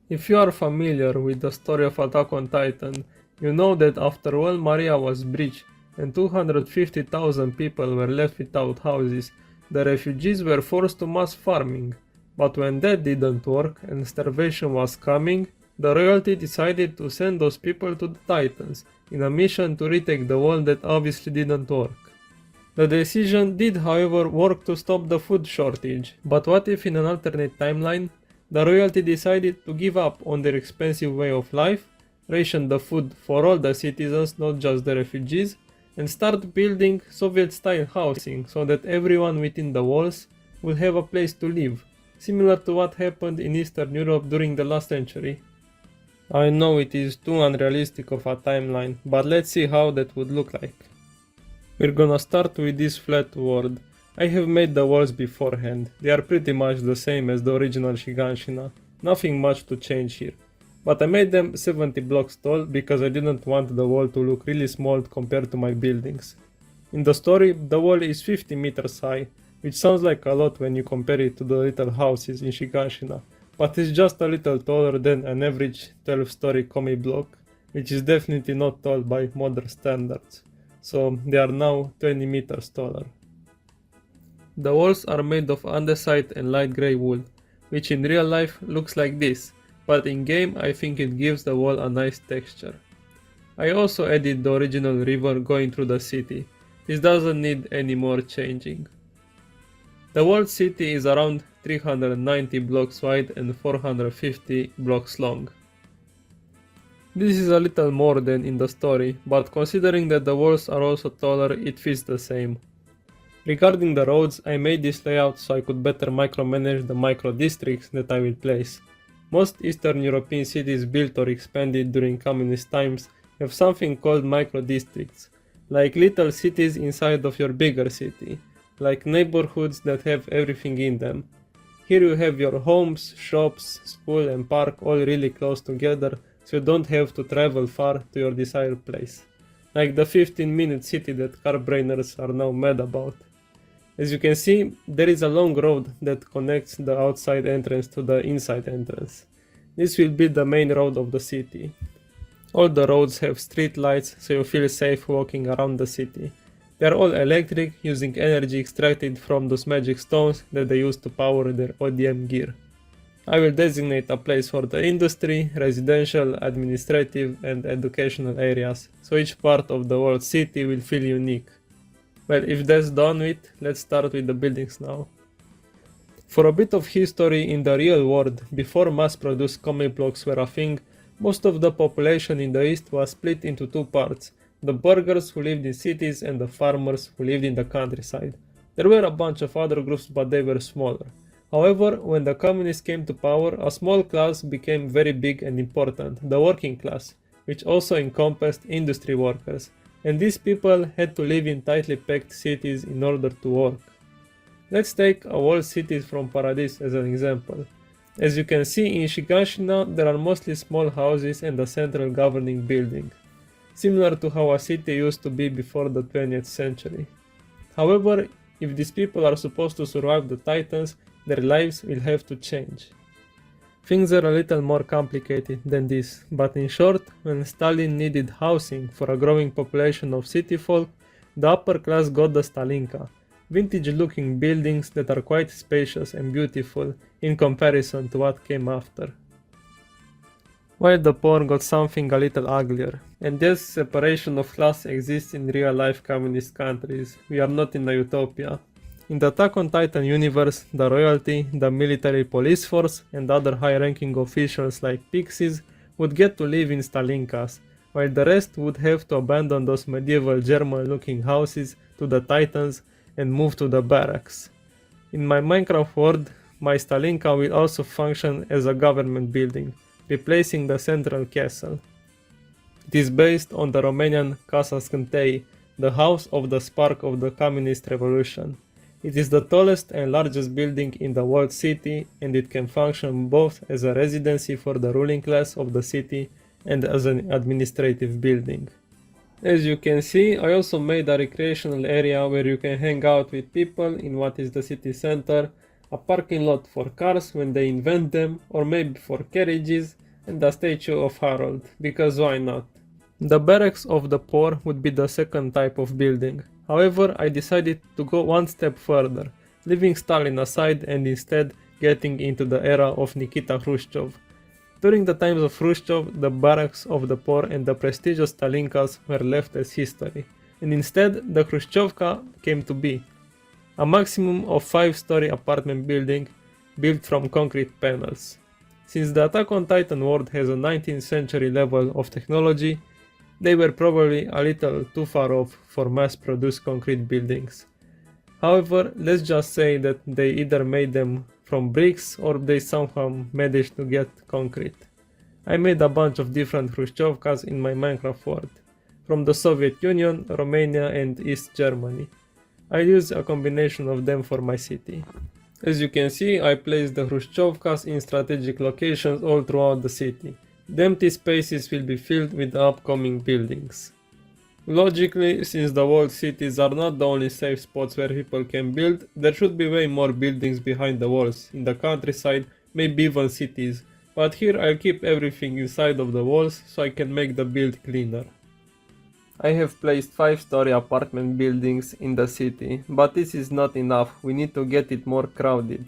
If you are familiar with the story of Attack on Titan, you know that after Well Maria was breached and 250,000 people were left without houses, the refugees were forced to mass farming. But when that didn't work and starvation was coming, the royalty decided to send those people to the Titans in a mission to retake the wall that obviously didn't work. The decision did however work to stop the food shortage, but what if in an alternate timeline, the royalty decided to give up on their expensive way of life, ration the food for all the citizens, not just the refugees, and start building Soviet-style housing so that everyone within the walls will have a place to live, similar to what happened in Eastern Europe during the last century. I know it is too unrealistic of a timeline, but let's see how that would look like. We're gonna start with this flat world. I have made the walls beforehand, they are pretty much the same as the original Shiganshina, nothing much to change here. But I made them 70 blocks tall because I didn't want the wall to look really small compared to my buildings. In the story, the wall is 50 meters high, which sounds like a lot when you compare it to the little houses in Shiganshina, but it's just a little taller than an average 12-story comic block, which is definitely not tall by modern standards, so they are now 20 meters taller. The walls are made of andesite and light grey wool, which in real life looks like this, but in game I think it gives the wall a nice texture. I also added the original river going through the city, this doesn't need any more changing. The walled city is around 390 blocks wide and 450 blocks long. This is a little more than in the story, but considering that the walls are also taller, it feels the same. Regarding the roads, I made this layout so I could better micromanage the micro districts that I will place. Most Eastern European cities built or expanded during communist times have something called micro districts, like little cities inside of your bigger city, like neighborhoods that have everything in them. Here you have your homes, shops, school and park all really close together, so you don't have to travel far to your desired place, like the 15-minute city that car brainers are now mad about. As you can see, there is a long road that connects the outside entrance to the inside entrance. This will be the main road of the city. All the roads have street lights, so you feel safe walking around the city. They are all electric, using energy extracted from those magic stones that they use to power their ODM gear. I will designate a place for the industry, residential, administrative and educational areas, so each part of the world city will feel unique. Well, if that's done with, let's start with the buildings now. For a bit of history in the real world, before mass-produced comic blocks were a thing, most of the population in the east was split into two parts, the burghers who lived in cities and the farmers who lived in the countryside. There were a bunch of other groups, but they were smaller. However, when the communists came to power, a small class became very big and important, the working class, which also encompassed industry workers, and these people had to live in tightly packed cities in order to work. Let's take a walled city from Paradis as an example. As you can see in Shiganshina, there are mostly small houses and a central governing building, similar to how a city used to be before the 20th century. However, if these people are supposed to survive the Titans, their lives will have to change. Things are a little more complicated than this, but in short, when Stalin needed housing for a growing population of city folk, the upper class got the Stalinka, vintage-looking buildings that are quite spacious and beautiful in comparison to what came after. While the poor got something a little uglier, and yes, separation of class exists in real-life communist countries, we are not in a utopia. In the Attack on Titan universe, the royalty, the military police force, and other high-ranking officials like pixies would get to live in Stalinkas, while the rest would have to abandon those medieval German-looking houses to the Titans and move to the barracks. In my Minecraft world, my Stalinka will also function as a government building, replacing the central castle. It is based on the Romanian Casa Scântei, the house of the spark of the communist revolution. It is the tallest and largest building in the walled city, and it can function both as a residency for the ruling class of the city and as an administrative building. As you can see, I also made a recreational area where you can hang out with people in what is the city center, a parking lot for cars when they invent them, or maybe for carriages, and a statue of Harold, because why not? The barracks of the poor would be the second type of building. However, I decided to go one step further, leaving Stalin aside and instead getting into the era of Nikita Khrushchev. During the times of Khrushchev, the barracks of the poor and the prestigious Stalinkas were left as history, and instead the Khrushchevka came to be. A maximum of 5-story apartment building built from concrete panels. Since the Attack on Titan world has a 19th century level of technology, they were probably a little too far off for mass-produced concrete buildings. However, let's just say that they either made them from bricks or they somehow managed to get concrete. I made a bunch of different Khrushchevkas in my Minecraft world, from the Soviet Union, Romania and East Germany. I used a combination of them for my city. As you can see, I placed the Khrushchevkas in strategic locations all throughout the city. The empty spaces will be filled with the upcoming buildings. Logically, since the walled cities are not the only safe spots where people can build, there should be way more buildings behind the walls, in the countryside, maybe even cities, but here I'll keep everything inside of the walls so I can make the build cleaner. I have placed 5-story apartment buildings in the city, but this is not enough, we need to get it more crowded.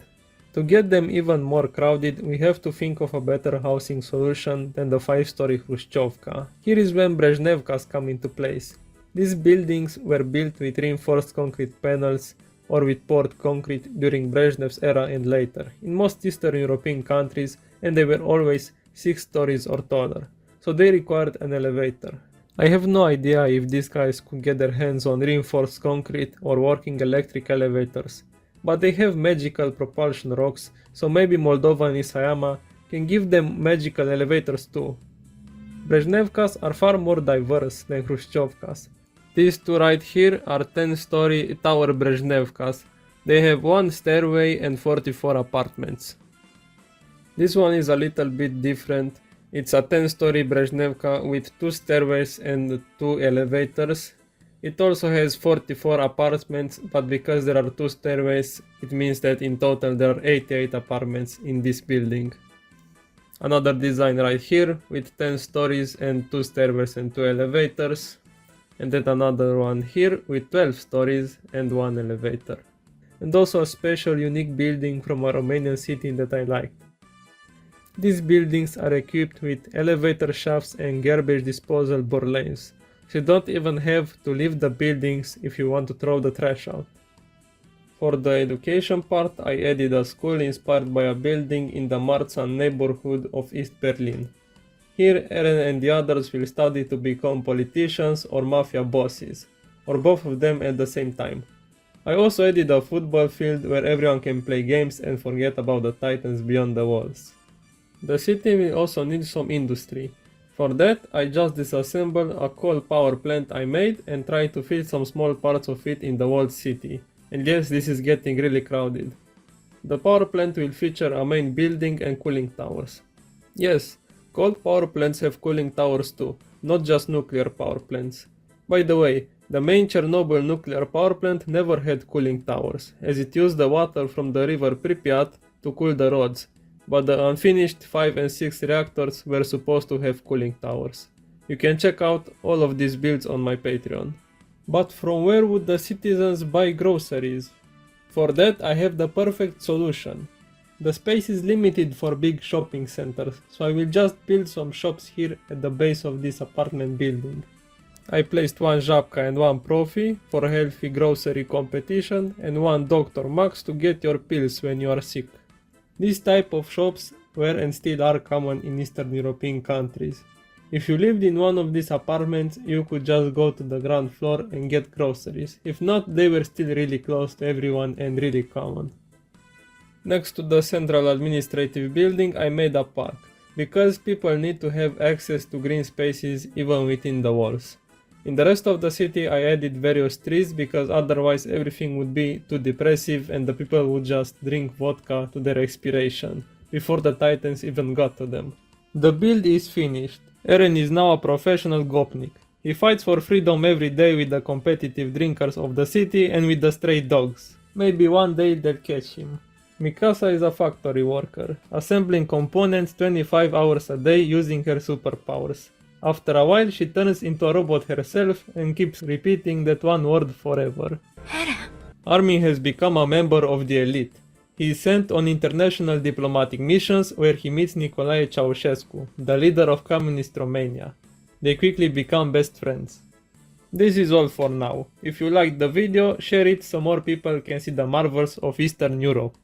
To get them even more crowded, we have to think of a better housing solution than the 5-story Khrushchevka. Here is when Brezhnevkas come into place. These buildings were built with reinforced concrete panels or with poured concrete during Brezhnev's era and later, in most Eastern European countries, and they were always 6 stories or taller, so they required an elevator. I have no idea if these guys could get their hands on reinforced concrete or working electric elevators, but they have magical propulsion rocks, so maybe Moldova and Isayama can give them magical elevators too. Brezhnevkas are far more diverse than Khrushchevkas. These two right here are 10-story tower Brezhnevkas. They have one stairway and 44 apartments. This one is a little bit different. It's a 10-story Brezhnevka with 2 stairways and 2 elevators. It also has 44 apartments, but because there are 2 stairways, it means that in total there are 88 apartments in this building. Another design right here with 10 stories and 2 stairways and 2 elevators. And then another one here with 12 stories and 1 elevator. And also a special unique building from a Romanian city that I liked. These buildings are equipped with elevator shafts and garbage disposal bore lanes. So you don't even have to leave the buildings if you want to throw the trash out. For the education part, I added a school inspired by a building in the Marzahn neighborhood of East Berlin. Here Eren and the others will study to become politicians or mafia bosses, or both of them at the same time. I also added a football field where everyone can play games and forget about the titans beyond the walls. The city will also need some industry. For that, I just disassembled a coal power plant I made and tried to fit some small parts of it in the walled city. And yes, this is getting really crowded. The power plant will feature a main building and cooling towers. Yes, coal power plants have cooling towers too, not just nuclear power plants. By the way, the main Chernobyl nuclear power plant never had cooling towers, as it used the water from the river Pripyat to cool the rods. But the unfinished 5 and 6 reactors were supposed to have cooling towers. You can check out all of these builds on my Patreon. But from where would the citizens buy groceries? For that I have the perfect solution. The space is limited for big shopping centers, so I will just build some shops here at the base of this apartment building. I placed 1 Żabka and 1 Profi for a healthy grocery competition and 1 Dr. Max to get your pills when you are sick. This type of shops were and still are common in Eastern European countries. If you lived in one of these apartments, you could just go to the ground floor and get groceries. If not, they were still really close to everyone and really common. Next to the central administrative building, I made a park, because people need to have access to green spaces even within the walls. In the rest of the city I added various trees because otherwise everything would be too depressive and the people would just drink vodka to their expiration, before the titans even got to them. The build is finished. Eren is now a professional gopnik. He fights for freedom every day with the competitive drinkers of the city and with the stray dogs. Maybe one day they'll catch him. Mikasa is a factory worker, assembling components 25 hours a day using her superpowers. After a while, she turns into a robot herself and keeps repeating that one word forever. Armin has become a member of the elite. He is sent on international diplomatic missions where he meets Nicolae Ceausescu, the leader of Communist Romania. They quickly become best friends. This is all for now. If you liked the video, share it so more people can see the marvels of Eastern Europe.